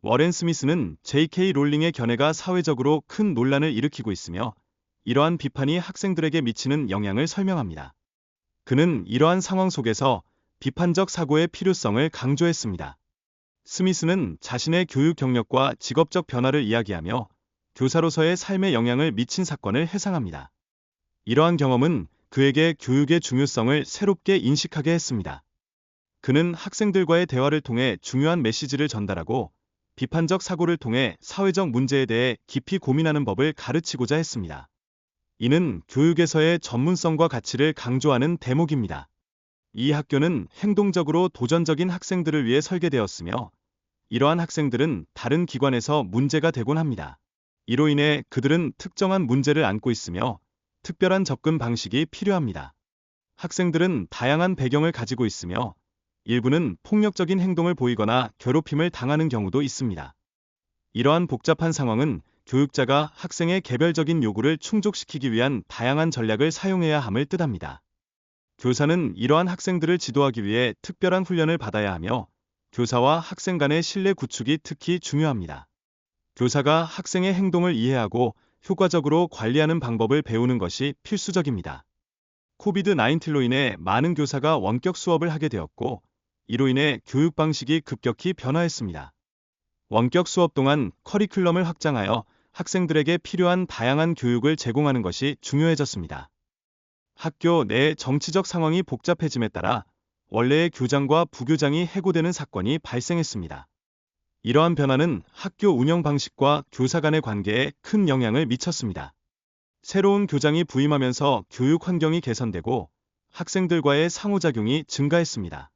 워렌 스미스는 J.K. 롤링의 견해가 사회적으로 큰 논란을 일으키고 있으며 이러한 비판이 학생들에게 미치는 영향을 설명합니다. 그는 이러한 상황 속에서 비판적 사고의 필요성을 강조했습니다. 스미스는 자신의 교육 경력과 직업적 변화를 이야기하며 교사로서의 삶에 영향을 미친 사건을 회상합니다. 이러한 경험은 그에게 교육의 중요성을 새롭게 인식하게 했습니다. 그는 학생들과의 대화를 통해 중요한 메시지를 전달하고 비판적 사고를 통해 사회적 문제에 대해 깊이 고민하는 법을 가르치고자 했습니다. 이는 교육에서의 전문성과 가치를 강조하는 대목입니다. 이 학교는 행동적으로 도전적인 학생들을 위해 설계되었으며 이러한 학생들은 다른 기관에서 문제가 되곤 합니다. 이로 인해 그들은 특정한 문제를 안고 있으며 특별한 접근 방식이 필요합니다. 학생들은 다양한 배경을 가지고 있으며 일부는 폭력적인 행동을 보이거나 괴롭힘을 당하는 경우도 있습니다. 이러한 복잡한 상황은 교육자가 학생의 개별적인 요구를 충족시키기 위한 다양한 전략을 사용해야 함을 뜻합니다. 교사는 이러한 학생들을 지도하기 위해 특별한 훈련을 받아야 하며 교사와 학생 간의 신뢰 구축이 특히 중요합니다. 교사가 학생의 행동을 이해하고 효과적으로 관리하는 방법을 배우는 것이 필수적입니다. 코비드-19로 인해 많은 교사가 원격 수업을 하게 되었고 이로 인해 교육 방식이 급격히 변화했습니다. 원격 수업 동안 커리큘럼을 확장하여 학생들에게 필요한 다양한 교육을 제공하는 것이 중요해졌습니다. 학교 내 정치적 상황이 복잡해짐에 따라 원래의 교장과 부교장이 해고되는 사건이 발생했습니다. 이러한 변화는 학교 운영 방식과 교사 간의 관계에 큰 영향을 미쳤습니다. 새로운 교장이 부임하면서 교육 환경이 개선되고 학생들과의 상호작용이 증가했습니다.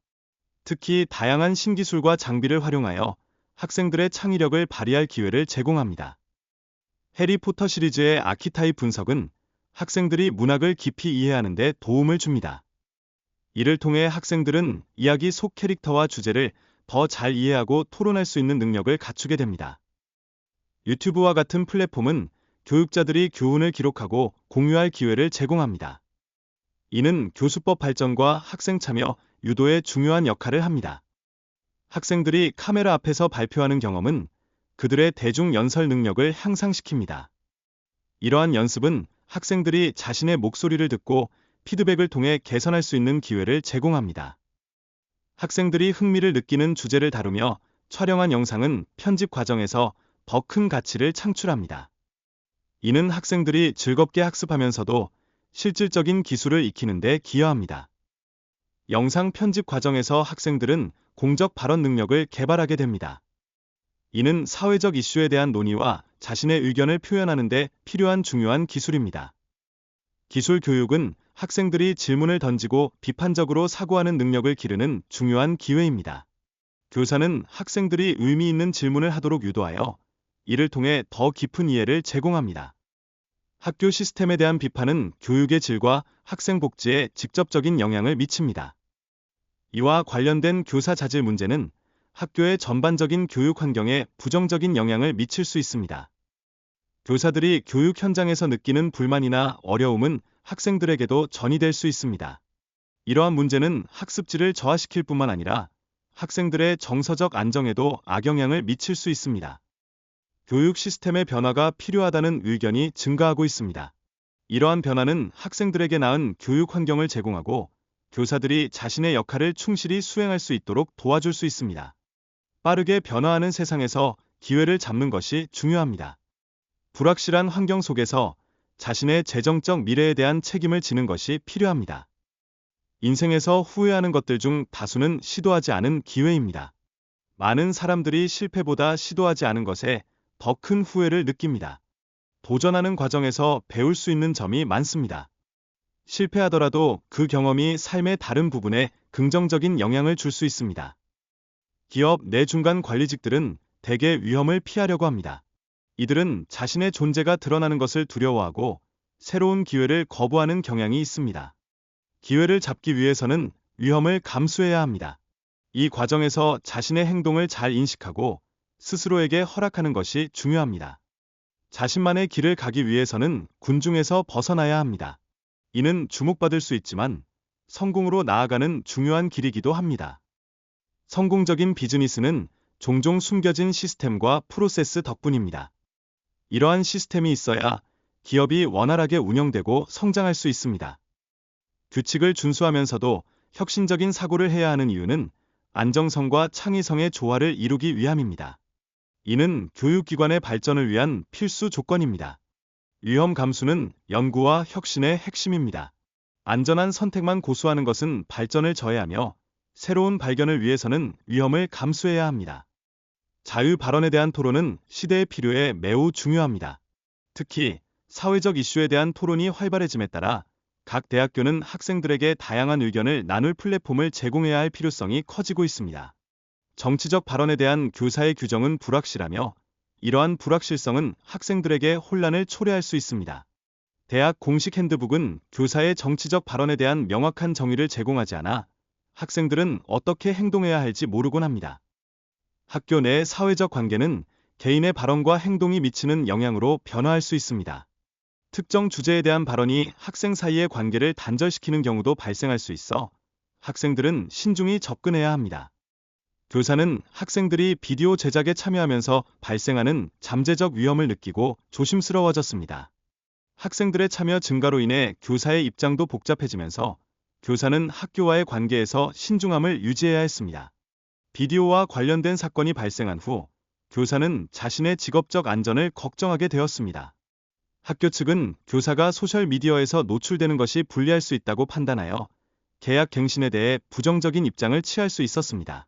특히 다양한 신기술과 장비를 활용하여 학생들의 창의력을 발휘할 기회를 제공합니다. 해리포터 시리즈의 아키타입 분석은 학생들이 문학을 깊이 이해하는 데 도움을 줍니다. 이를 통해 학생들은 이야기 속 캐릭터와 주제를 더 잘 이해하고 토론할 수 있는 능력을 갖추게 됩니다. 유튜브와 같은 플랫폼은 교육자들이 교훈을 기록하고 공유할 기회를 제공합니다. 이는 교수법 발전과 학생 참여, 유도에 중요한 역할을 합니다. 학생들이 카메라 앞에서 발표하는 경험은 그들의 대중 연설 능력을 향상시킵니다. 이러한 연습은 학생들이 자신의 목소리를 듣고 피드백을 통해 개선할 수 있는 기회를 제공합니다. 학생들이 흥미를 느끼는 주제를 다루며 촬영한 영상은 편집 과정에서 더 큰 가치를 창출합니다. 이는 학생들이 즐겁게 학습하면서도 실질적인 기술을 익히는 데 기여합니다. 영상 편집 과정에서 학생들은 공적 발언 능력을 개발하게 됩니다. 이는 사회적 이슈에 대한 논의와 자신의 의견을 표현하는 데 필요한 중요한 기술입니다. 기술 교육은 학생들이 질문을 던지고 비판적으로 사고하는 능력을 기르는 중요한 기회입니다. 교사는 학생들이 의미 있는 질문을 하도록 유도하여 이를 통해 더 깊은 이해를 제공합니다. 학교 시스템에 대한 비판은 교육의 질과 학생 복지에 직접적인 영향을 미칩니다. 이와 관련된 교사 자질 문제는 학교의 전반적인 교육 환경에 부정적인 영향을 미칠 수 있습니다. 교사들이 교육 현장에서 느끼는 불만이나 어려움은 학생들에게도 전이될 수 있습니다. 이러한 문제는 학습질을 저하시킬 뿐만 아니라 학생들의 정서적 안정에도 악영향을 미칠 수 있습니다. 교육 시스템의 변화가 필요하다는 의견이 증가하고 있습니다. 이러한 변화는 학생들에게 나은 교육 환경을 제공하고 교사들이 자신의 역할을 충실히 수행할 수 있도록 도와줄 수 있습니다. 빠르게 변화하는 세상에서 기회를 잡는 것이 중요합니다. 불확실한 환경 속에서 자신의 재정적 미래에 대한 책임을 지는 것이 필요합니다. 인생에서 후회하는 것들 중 다수는 시도하지 않은 기회입니다. 많은 사람들이 실패보다 시도하지 않은 것에 더 큰 후회를 느낍니다. 도전하는 과정에서 배울 수 있는 점이 많습니다. 실패하더라도 그 경험이 삶의 다른 부분에 긍정적인 영향을 줄 수 있습니다. 기업 내 중간 관리직들은 대개 위험을 피하려고 합니다. 이들은 자신의 존재가 드러나는 것을 두려워하고 새로운 기회를 거부하는 경향이 있습니다. 기회를 잡기 위해서는 위험을 감수해야 합니다. 이 과정에서 자신의 행동을 잘 인식하고 스스로에게 허락하는 것이 중요합니다. 자신만의 길을 가기 위해서는 군중에서 벗어나야 합니다. 이는 주목받을 수 있지만 성공으로 나아가는 중요한 길이기도 합니다. 성공적인 비즈니스는 종종 숨겨진 시스템과 프로세스 덕분입니다. 이러한 시스템이 있어야 기업이 원활하게 운영되고 성장할 수 있습니다. 규칙을 준수하면서도 혁신적인 사고를 해야 하는 이유는 안정성과 창의성의 조화를 이루기 위함입니다. 이는 교육기관의 발전을 위한 필수 조건입니다. 위험 감수는 연구와 혁신의 핵심입니다. 안전한 선택만 고수하는 것은 발전을 저해하며 새로운 발견을 위해서는 위험을 감수해야 합니다. 자유 발언에 대한 토론은 시대의 필요에 매우 중요합니다. 특히 사회적 이슈에 대한 토론이 활발해짐에 따라 각 대학교는 학생들에게 다양한 의견을 나눌 플랫폼을 제공해야 할 필요성이 커지고 있습니다. 정치적 발언에 대한 교사의 규정은 불확실하며 이러한 불확실성은 학생들에게 혼란을 초래할 수 있습니다. 대학 공식 핸드북은 교사의 정치적 발언에 대한 명확한 정의를 제공하지 않아 학생들은 어떻게 행동해야 할지 모르곤 합니다. 학교 내 사회적 관계는 개인의 발언과 행동이 미치는 영향으로 변화할 수 있습니다. 특정 주제에 대한 발언이 학생 사이의 관계를 단절시키는 경우도 발생할 수 있어 학생들은 신중히 접근해야 합니다. 교사는 학생들이 비디오 제작에 참여하면서 발생하는 잠재적 위험을 느끼고 조심스러워졌습니다. 학생들의 참여 증가로 인해 교사의 입장도 복잡해지면서 교사는 학교와의 관계에서 신중함을 유지해야 했습니다. 비디오와 관련된 사건이 발생한 후 교사는 자신의 직업적 안전을 걱정하게 되었습니다. 학교 측은 교사가 소셜미디어에서 노출되는 것이 불리할 수 있다고 판단하여 계약 갱신에 대해 부정적인 입장을 취할 수 있었습니다.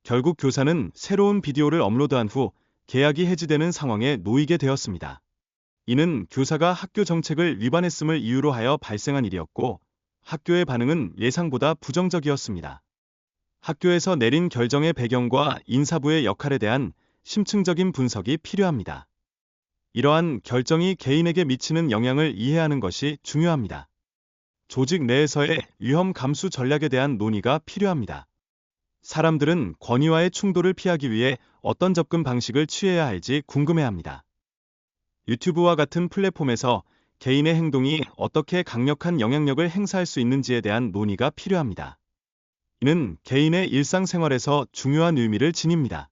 결국 교사는 새로운 비디오를 업로드한 후 계약이 해지되는 상황에 놓이게 되었습니다. 이는 교사가 학교 정책을 위반했음을 이유로 하여 발생한 일이었고 학교의 반응은 예상보다 부정적이었습니다. 학교에서 내린 결정의 배경과 인사부의 역할에 대한 심층적인 분석이 필요합니다. 이러한 결정이 개인에게 미치는 영향을 이해하는 것이 중요합니다. 조직 내에서의 위험 감수 전략에 대한 논의가 필요합니다. 사람들은 권위와의 충돌을 피하기 위해 어떤 접근 방식을 취해야 할지 궁금해합니다. 유튜브와 같은 플랫폼에서 개인의 행동이 어떻게 강력한 영향력을 행사할 수 있는지에 대한 논의가 필요합니다. 이는 개인의 일상생활에서 중요한 의미를 지닙니다.